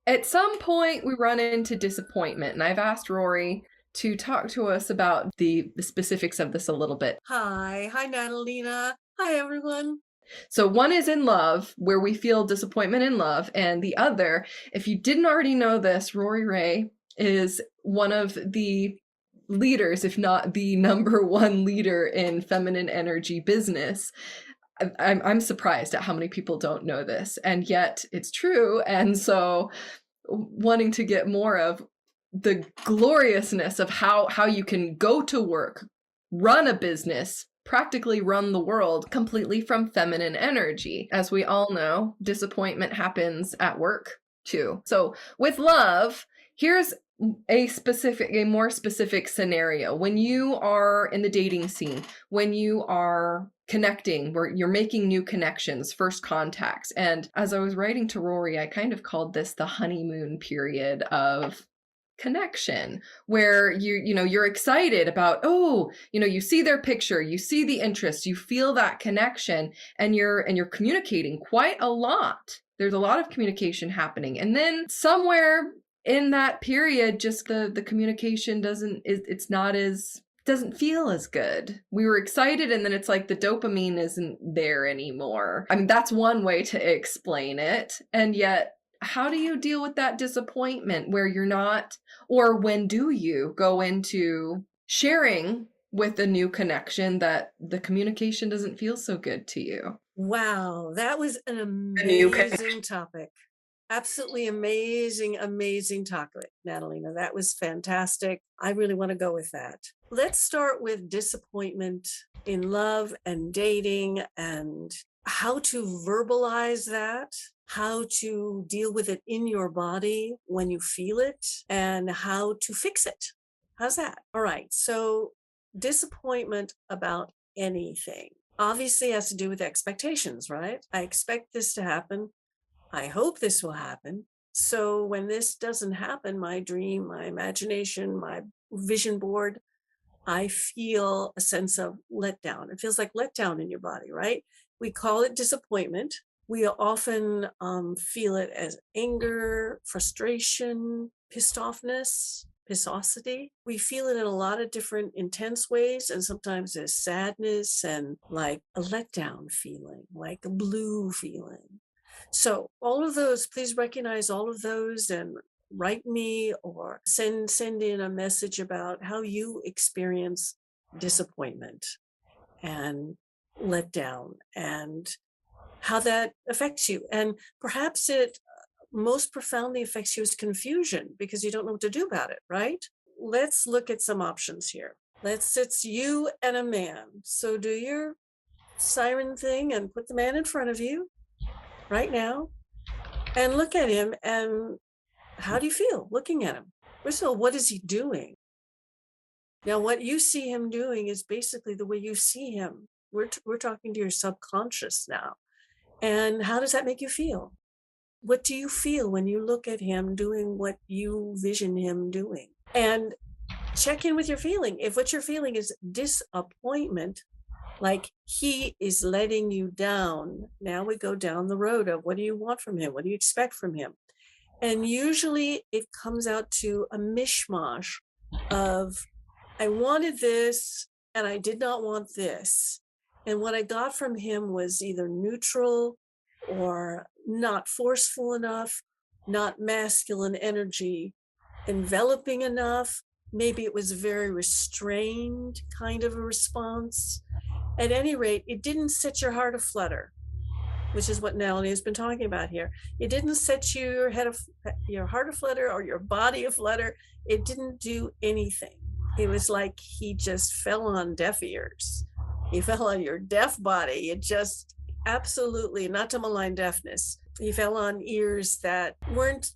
At some point, we run into disappointment, and I've asked Rory to talk to us about the specifics of this a little bit. Hi, Natalina. Hi, everyone. So, one is in love, where we feel disappointment in love, and the other, if you didn't already know this, Rory Raye is one of the leaders, if not the number one leader in feminine energy business. I'm surprised at how many people don't know this, and yet it's true. And so, wanting to get more of the gloriousness of how you can go to work, run a business, practically run the world completely from feminine energy. As we all know, disappointment happens at work too. So with love, here's a more specific scenario. When you are in the dating scene, when you are connecting, where you're making new connections, first contacts. And as I was writing to Rory, I kind of called this the honeymoon period of connection, where you're excited about, you see their picture, you see the interest, you feel that connection, and you're communicating quite a lot. There's a lot of communication happening, and then somewhere in that period, just the communication doesn't feel as good. We were excited, and then it's like the dopamine isn't there anymore. I mean, that's one way to explain it. And yet, how do you deal with that disappointment where you're not, or when do you go into sharing with a new connection that the communication doesn't feel so good to you? Wow, that was an A new connection. amazing topic. Absolutely amazing topic, Natalina. That was fantastic. I really want to go with that. Let's start with disappointment in love and dating and how to verbalize that, how to deal with it in your body when you feel it, and how to fix it. How's that? All right. So, disappointment about anything obviously has to do with expectations, right? I expect this to happen. I hope this will happen. So when this doesn't happen, my dream, my imagination, my vision board, I feel a sense of letdown. It feels like letdown in your body, right? We call it disappointment. We often feel it as anger, frustration, pissed offness, pissosity. We feel it in a lot of different intense ways, and sometimes there's sadness and like a letdown feeling, like a blue feeling. So all of those, please recognize all of those and write me or send in a message about how you experience disappointment and let down and how that affects you. And perhaps it most profoundly affects you as confusion because you don't know what to do about it, right? Let's look at some options here. It's you and a man. So do your siren thing and put the man in front of you right now and look at him. And how do you feel looking at him? First of all, what is he doing? Now, what you see him doing is basically the way you see him. We're talking to your subconscious now. And how does that make you feel? What do you feel when you look at him doing what you vision him doing? And check in with your feeling. If what you're feeling is disappointment, like he is letting you down, now we go down the road of what do you want from him? What do you expect from him? And usually it comes out to a mishmash of, I wanted this and I did not want this. And what I got from him was either neutral or not forceful enough, not masculine energy, enveloping enough. Maybe it was a very restrained kind of a response. At any rate, it didn't set your heart aflutter, which is what Natalie has been talking about here. It didn't set your heart aflutter or your body aflutter. It didn't do anything. It was like he just fell on deaf ears. He fell on your deaf body. It just absolutely, not to malign deafness, he fell on ears that weren't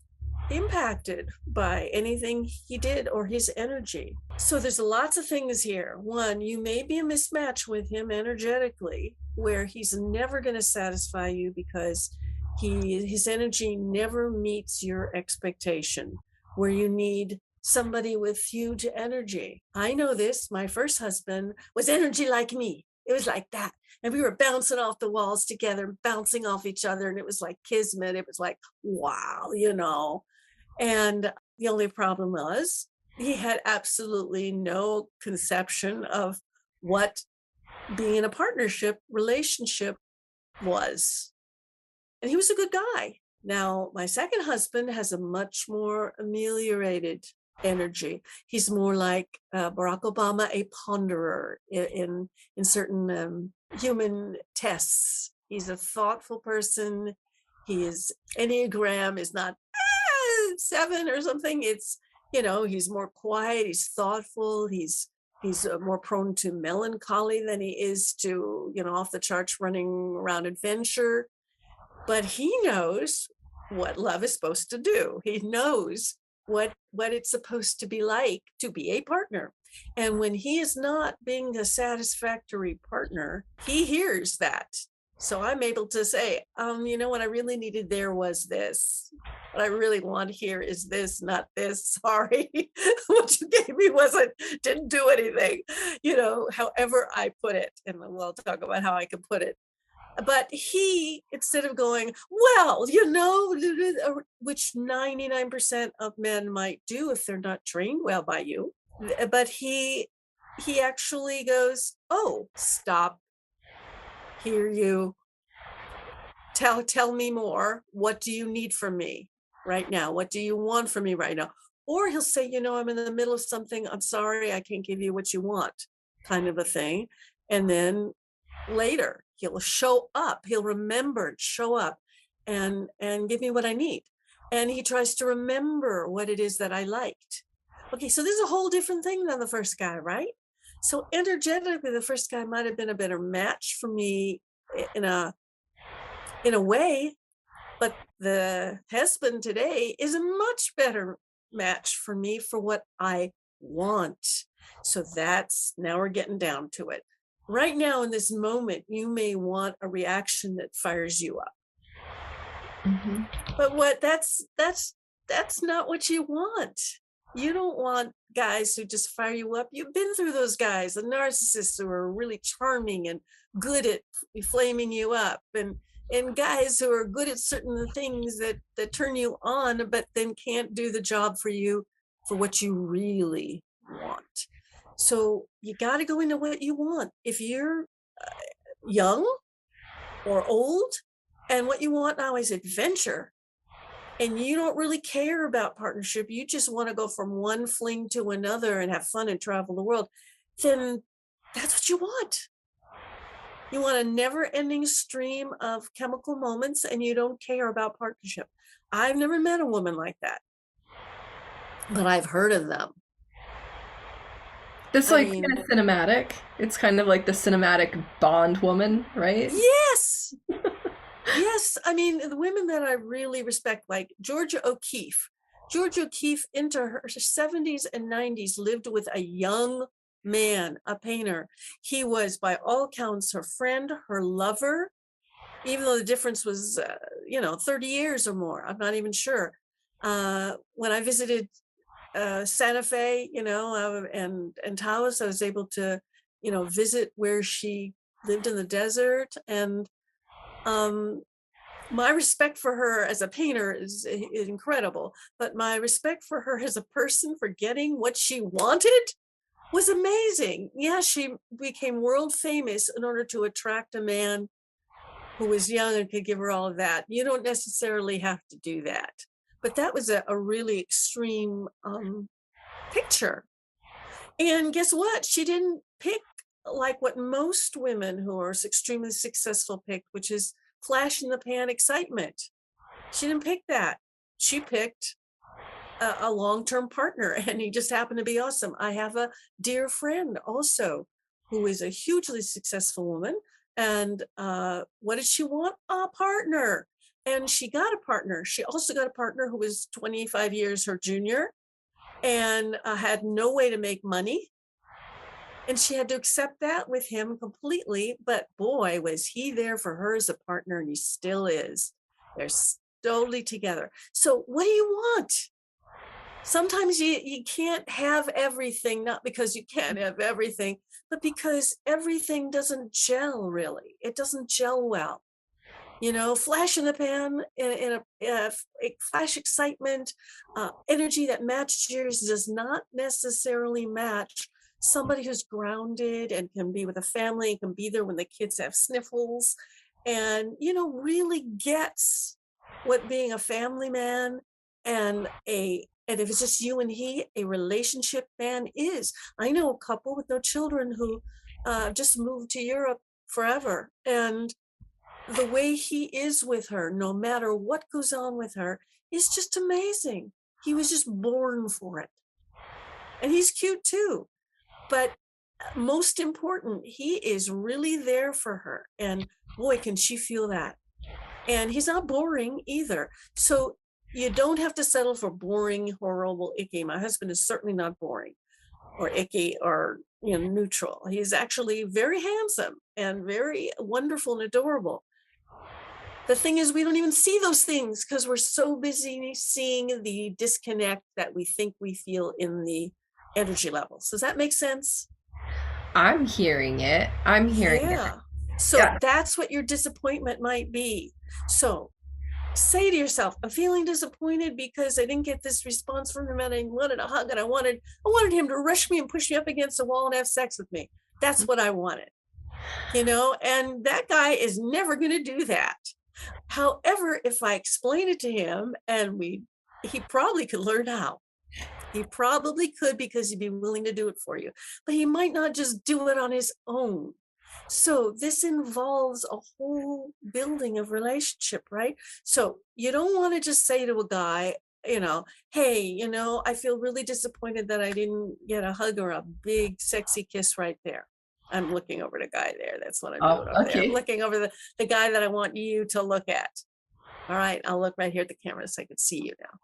impacted by anything he did or his energy. So there's lots of things here. One, you may be a mismatch with him energetically, where he's never going to satisfy you because his energy never meets your expectation, where you need somebody with huge energy. I know this. My first husband was energy like me. It was like that. And we were bouncing off the walls together, bouncing off each other. And it was like kismet. It was like, wow, you know. And the only problem was he had absolutely no conception of what being in a partnership relationship was. And he was a good guy. Now, my second husband has a much more ameliorated energy. He's more like Barack Obama, a ponderer in certain human tests. He's a thoughtful person. His Enneagram is not 7 or something. It's, you know, he's more quiet. He's thoughtful. He's more prone to melancholy than he is to, you know, off the charts running around adventure. But he knows what love is supposed to do. He knows what it's supposed to be like to be a partner. And when he is not being a satisfactory partner, he hears that. So I'm able to say, you know, what I really needed there was this. What I really want here is this, not this. Sorry. What you gave me didn't do anything, you know, however I put it. And we'll talk about how I can put it. But he, instead of going, well, you know, which 99% of men might do if they're not trained well by you, but he actually goes, oh, stop, hear you, tell me more. What do you need from me right now? What do you want from me right now? Or he'll say, you know, I'm in the middle of something. I'm sorry, I can't give you what you want, kind of a thing. And then later he'll show up, he'll remember, show up and give me what I need. And he tries to remember what it is that I liked. Okay, so this is a whole different thing than the first guy, right? So energetically, the first guy might have been a better match for me in a way, but the husband today is a much better match for me for what I want. So that's, now we're getting down to it. Right now in this moment, you may want a reaction that fires you up. Mm-hmm. But that's not what you want. You don't want guys who just fire you up. You've been through those guys, the narcissists who are really charming and good at flaming you up, and guys who are good at certain things that turn you on, but then can't do the job for you for what you really want. So you got to go into what you want. If you're young or old, and what you want now is adventure, and you don't really care about partnership, you just want to go from one fling to another and have fun and travel the world, then that's what you want. You want a never-ending stream of chemical moments, and you don't care about partnership. I've never met a woman like that, but I've heard of them. It's I like mean, kind of cinematic. It's kind of like the cinematic Bond woman, right? yes, yes. I mean, the women that I really respect, like Georgia O'Keeffe. Georgia O'Keeffe, into her 70s and 90s, lived with a young man, a painter. He was, by all accounts, her friend, her lover, even though the difference was, 30 years or more. I'm not even sure. When I visited Santa Fe, and Taos, I was able to, visit where she lived in the desert. And my respect for her as a painter is incredible, but my respect for her as a person, for getting what she wanted, was amazing. Yeah, she became world famous in order to attract a man who was young and could give her all of that. You don't necessarily have to do that. But that was a really extreme picture. And guess what? She didn't pick like what most women who are extremely successful pick, which is flash in the pan excitement. She didn't pick that. She picked a long-term partner, and he just happened to be awesome. I have a dear friend also who is a hugely successful woman. And what did she want? A partner. And she got a partner. She also got a partner who was 25 years her junior, and had no way to make money. And she had to accept that with him completely. But boy, was he there for her as a partner, and he still is. They're totally together. So what do you want? Sometimes you can't have everything, not because you can't have everything, but because everything doesn't gel really. It doesn't gel well. Flash in the pan flash excitement, energy that matches yours does not necessarily match somebody who's grounded and can be with a family and can be there when the kids have sniffles and, really gets what being a family man and if it's just you and he, a relationship man is. I know a couple with no children who just moved to Europe forever. And the way he is with her, no matter what goes on with her, is just amazing. He was just born for it. And he's cute too. But most important, he is really there for her. And boy, can she feel that. And he's not boring either. So you don't have to settle for boring, horrible, icky. My husband is certainly not boring or icky or neutral. He's actually very handsome and very wonderful and adorable. The thing is, we don't even see those things because we're so busy seeing the disconnect that we think we feel in the energy levels. Does that make sense? I'm hearing it. I'm hearing it. Yeah. So Yeah. that's what your disappointment might be. So say to yourself, I'm feeling disappointed because I didn't get this response from him and I wanted a hug and I wanted him to rush me and push me up against the wall and have sex with me. That's what I wanted. And that guy is never going to do that. However, if I explain it to him he probably could learn how. He probably could because he'd be willing to do it for you, but he might not just do it on his own. So this involves a whole building of relationship, right? So you don't want to just say to a guy, hey, I feel really disappointed that I didn't get a hug or a big sexy kiss right there. I'm looking over the guy there. That's what I'm Oh, doing over there. I'm okay. looking over the guy that I want you to look at. All right, I'll look right here at the camera so I can see you now.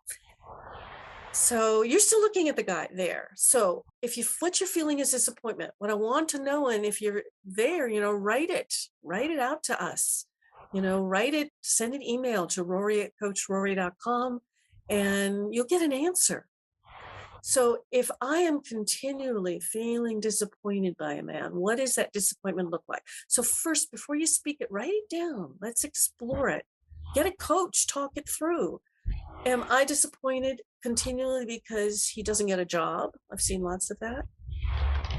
So you're still looking at the guy there. So if what you're feeling is disappointment, what I want to know, and if you're there, write it out to us, write it, send an email to Rory@coachrory.com and you'll get an answer. So if I am continually feeling disappointed by a man, what does that disappointment look like? So first, before you speak it, write it down. Let's explore it. Get a coach, talk it through. Am I disappointed continually because he doesn't get a job? I've seen lots of that.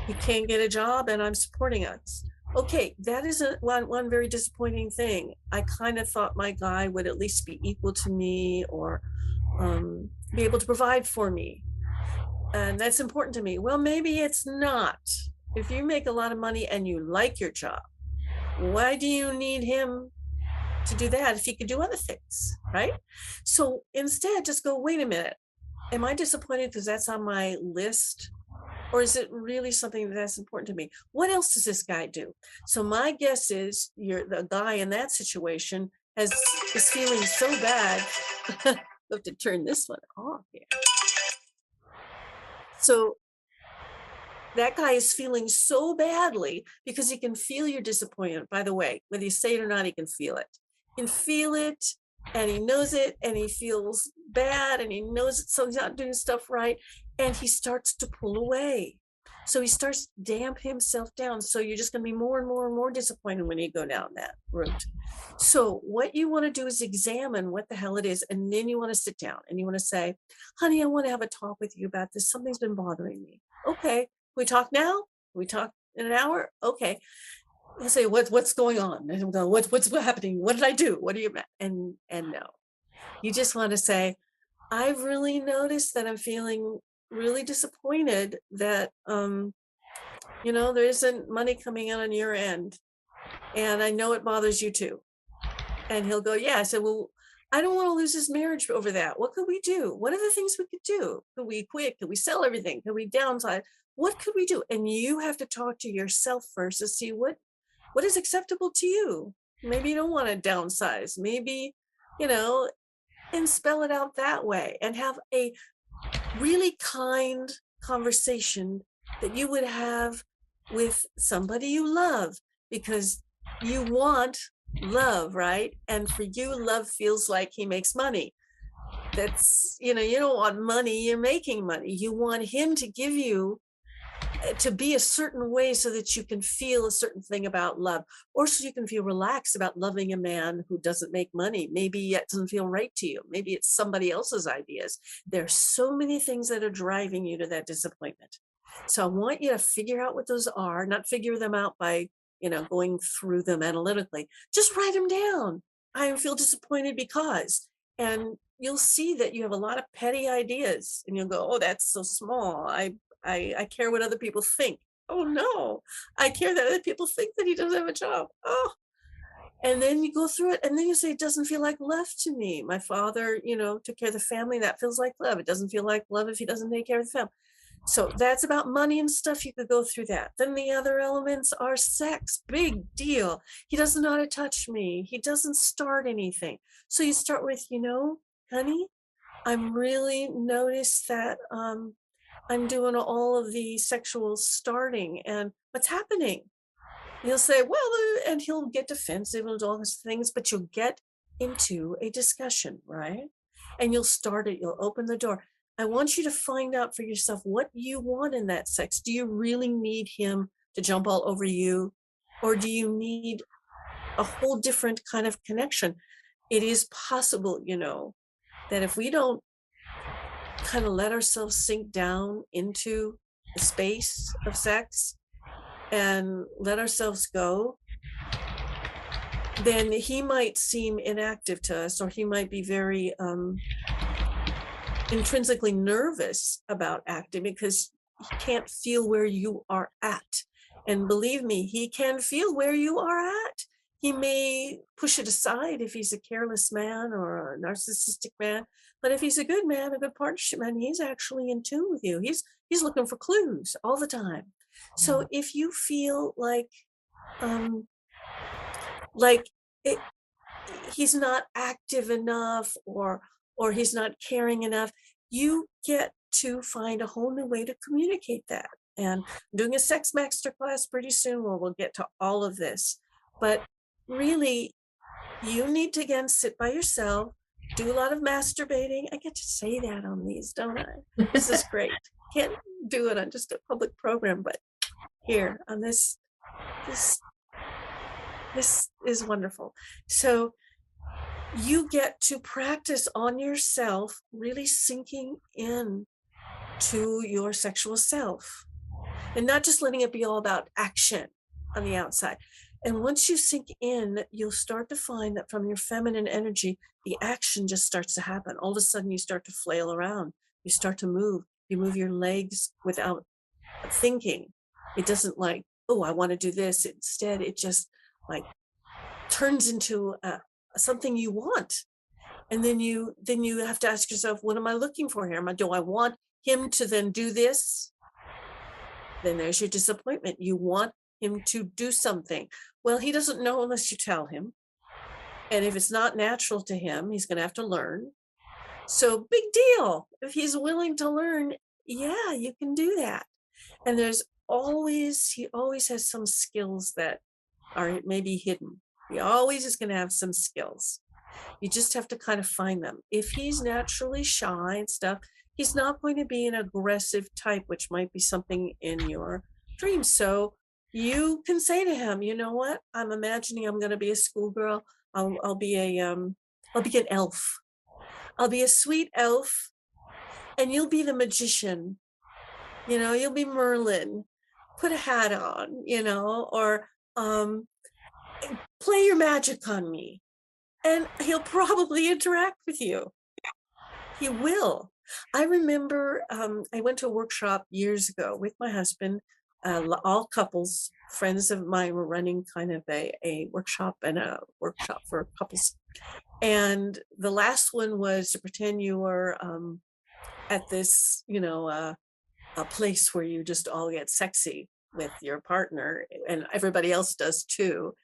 He can't get a job and I'm supporting us. Okay, that is one very disappointing thing. I kind of thought my guy would at least be equal to me or be able to provide for me. And that's important to me. Well, maybe it's not. If you make a lot of money and you like your job, why do you need him to do that if he could do other things, right? So instead, just go, wait a minute. Am I disappointed because that's on my list? Or is it really something that's important to me? What else does this guy do? So my guess is the guy in that situation is feeling so bad. I have to turn this one off here. So that guy is feeling so badly because he can feel your disappointment. By the way, whether you say it or not, he can feel it. He can feel it and he knows it and he feels bad and he knows it. So he's not doing stuff right. And he starts to pull away. So he starts to damp himself down. So you're just going to be more and more and more disappointed when you go down that route. So what you want to do is examine what the hell it is. And then you want to sit down and you want to say, honey, I want to have a talk with you about this. Something's been bothering me. Okay. We talk now? We talk in an hour? Okay. I say, what's going on? I don't know. What's happening? What did I do? What are you and no. You just want to say, I've really noticed that I'm feeling really disappointed that there isn't money coming in on your end. And I know it bothers you too. And he'll go, yeah. I said, well, I don't want to lose this marriage over that. What could we do? What are the things we could do? Could we quit? Could we sell everything? Could we downsize? What could we do? And you have to talk to yourself first to see what is acceptable to you. Maybe you don't want to downsize. Maybe, and spell it out that way and have a really kind conversation that you would have with somebody you love because you want love, right? And for you, love feels like he makes money. That's, you don't want money, you're making money. You want him to give you to be a certain way so that you can feel a certain thing about love, or so you can feel relaxed about loving a man who doesn't make money. Maybe it doesn't feel right to you. Maybe it's somebody else's ideas. There's so many things that are driving you to that disappointment. So I want you to figure out what those are, not figure them out by, going through them analytically. Just write them down. I feel disappointed because, and you'll see that you have a lot of petty ideas and you'll go, oh, that's so small. I care what other people think. Oh no, I care that other people think that he doesn't have a job. Oh, and then you go through it and then you say, it doesn't feel like love to me. My father, took care of the family. That feels like love. It doesn't feel like love if he doesn't take care of the family. So that's about money and stuff. You could go through that. Then the other elements are sex. Big deal. He doesn't know how to touch me. He doesn't start anything. So you start with, honey, I'm really noticed that I'm doing all of the sexual starting and what's happening? He'll say, well, and he'll get defensive and all those things, but you'll get into a discussion, right? And you'll start it, you'll open the door. I want you to find out for yourself what you want in that sex. Do you really need him to jump all over you? Or do you need a whole different kind of connection? It is possible, that if we don't kind of let ourselves sink down into the space of sex and let ourselves go, then he might seem inactive to us, or he might be very intrinsically nervous about acting because he can't feel where you are at. And believe me, he can feel where you are at. He may push it aside if he's a careless man or a narcissistic man, but if he's a good man, a good partnership man, he's actually in tune with you. He's looking for clues all the time. So if you feel um like it, he's not active enough, or he's not caring enough, you get to find a whole new way to communicate that. And I'm doing a sex master class pretty soon where we'll get to all of this. But really, you need to again sit by yourself, do a lot of masturbating. I get to say that on these, don't I? This is great. Can't do it on just a public program, but here on this this is wonderful. So you get to practice on yourself, really sinking in to your sexual self and not just letting it be all about action on the outside. And once you sink in, you'll start to find that from your feminine energy, the action just starts to happen. All of a sudden, you start to flail around, you start to move, you move your legs without thinking. It doesn't like, oh, I want to do this. Instead, it just like turns into something you want. And then you have to ask yourself, what am I looking for here? Do I want him to then do this? Then there's your disappointment. You want him to do something. Well, he doesn't know unless you tell him. And if it's not natural to him, he's going to have to learn. So big deal. If he's willing to learn, yeah, you can do that. And he always has some skills that are maybe hidden. He always is going to have some skills. You just have to kind of find them. If he's naturally shy and stuff, he's not going to be an aggressive type, which might be something in your dreams. So you can say to him, you know what? I'm imagining I'm going to be a schoolgirl. I'll be I'll be an elf. I'll be a sweet elf, and you'll be the magician. You'll be Merlin. Put a hat on, or play your magic on me, and he'll probably interact with you. He will. I remember I went to a workshop years ago with my husband. All couples, friends of mine were running kind of a workshop and a workshop for couples. And the last one was to pretend you were at this, a place where you just all get sexy with your partner, and everybody else does too,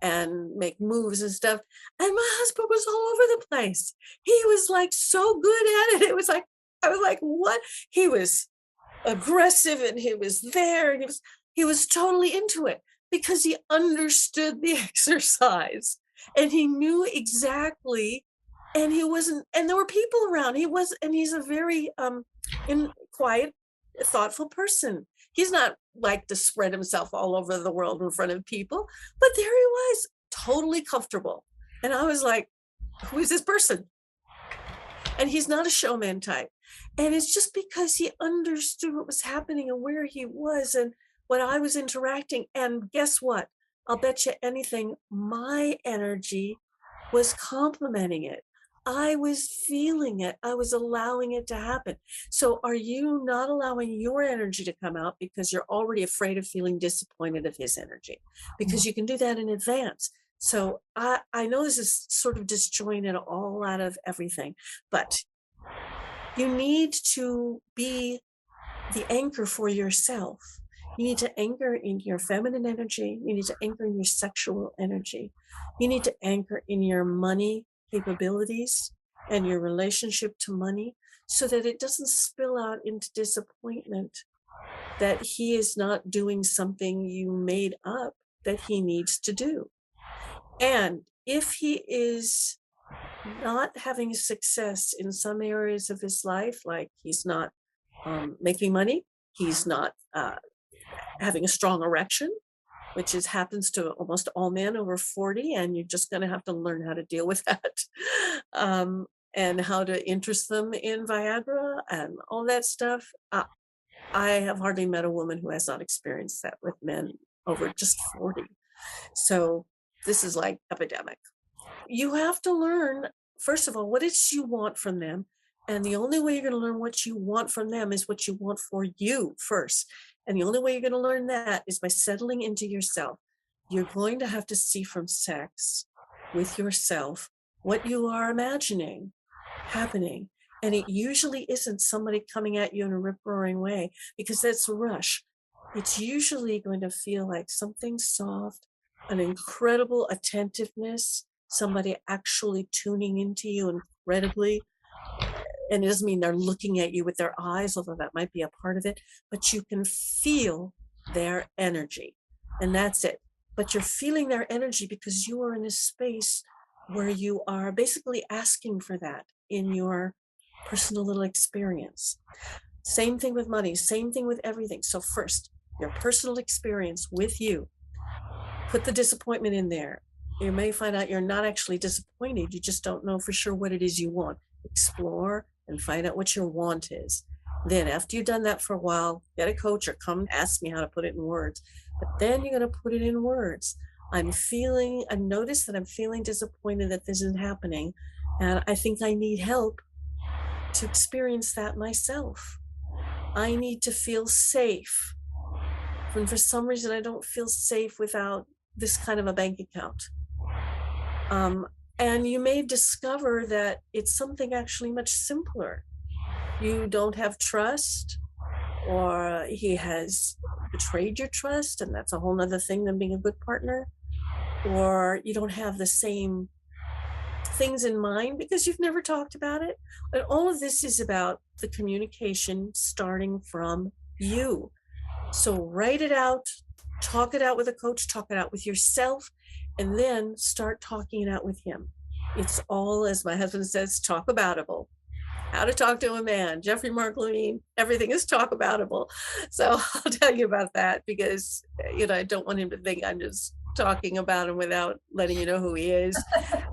and make moves and stuff. And my husband was all over the place. He was like so good at it. It was like, I was like, what? He was aggressive and he was there and he was totally into it because he understood the exercise and he knew exactly and he wasn't, and there were people around. And he's a very quiet, thoughtful person. He's not like to spread himself all over the world in front of people, but there he was, totally comfortable. And I was like, who is this person? And he's not a showman type. And it's just because he understood what was happening and where he was and what I was interacting. And guess what? I'll bet you anything, my energy was complementing it. I was feeling it. I was allowing it to happen. So are you not allowing your energy to come out because you're already afraid of feeling disappointed of his energy? Because you can do that in advance. So I know this is sort of disjointed all out of everything, but you need to be the anchor for yourself. You need to anchor in your feminine energy. You need to anchor in your sexual energy. You need to anchor in your money capabilities and your relationship to money so that it doesn't spill out into disappointment that he is not doing something you made up that he needs to do. And if he is not having success in some areas of his life, like he's not making money, he's not having a strong erection, which happens to almost all men over 40, and you're just going to have to learn how to deal with that, and how to interest them in Viagra and all that stuff. I have hardly met a woman who has not experienced that with men over just 40. So this is like epidemic. You have to learn, first of all, what it is you want from them. And the only way you're going to learn what you want from them is what you want for you first. And the only way you're going to learn that is by settling into yourself. You're going to have to see from sex with yourself what you are imagining happening. And it usually isn't somebody coming at you in a rip-roaring way, because that's a rush. It's usually going to feel like something soft, an incredible attentiveness, somebody actually tuning into you incredibly. And it doesn't mean they're looking at you with their eyes, although that might be a part of it, but you can feel their energy. And that's it. But you're feeling their energy because you are in a space where you are basically asking for that in your personal little experience. Same thing with money, same thing with everything. So first, your personal experience with you. Put the disappointment in there. You may find out you're not actually disappointed. You just don't know for sure what it is you want. Explore and find out what your want is. Then after you've done that for a while, get a coach or come ask me how to put it in words. But then you're going to put it in words. I notice that I'm feeling disappointed that this isn't happening. And I think I need help to experience that myself. I need to feel safe. And for some reason, I don't feel safe without this kind of a bank account. And you may discover that it's something actually much simpler. You don't have trust, or he has betrayed your trust, and that's a whole nother thing than being a good partner. Or you don't have the same things in mind because you've never talked about it. And all of this is about the communication starting from you. So write it out, talk it out with a coach, talk it out with yourself, and then start talking it out with him. It's all, as my husband says, talk aboutable. How to talk to a man. Jeffrey Mark Levine, everything is talk aboutable. So I'll tell you about that because, I don't want him to think I'm just talking about him without letting you know who he is,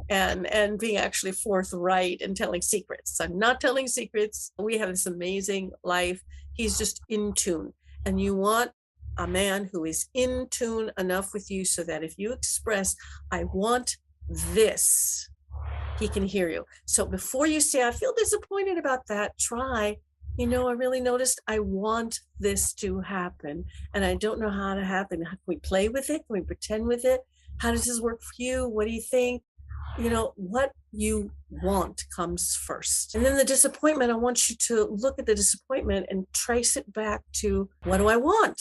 and being actually forthright and telling secrets. I'm not telling secrets. We have this amazing life. He's just in tune. And you want a man who is in tune enough with you so that if you express, I want this, he can hear you. So before you say, I feel disappointed about that, try, I really noticed I want this to happen and I don't know how to happen. Can we play with it? Can we pretend with it? How does this work for you? What do you think? What you want comes first. And then the disappointment, I want you to look at the disappointment and trace it back to, what do I want?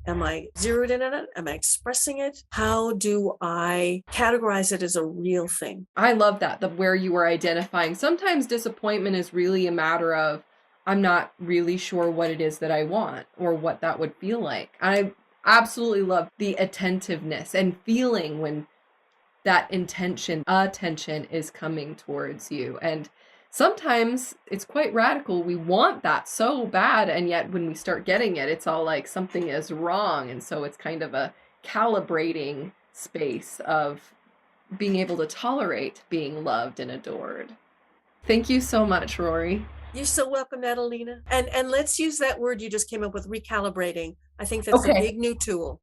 Am I zeroed in on it? Am I expressing it? How do I categorize it as a real thing? I love that, where you were identifying. Sometimes disappointment is really a matter of, I'm not really sure what it is that I want or what that would feel like. I absolutely love the attentiveness and feeling when that intention, attention is coming towards you. And sometimes it's quite radical. We want that so bad, and yet when we start getting it, it's all like something is wrong. And so it's kind of a calibrating space of being able to tolerate being loved and adored. Thank you so much, Rory. You're so welcome, Natalina. And let's use that word you just came up with, recalibrating. I think that's a Okay. big new tool.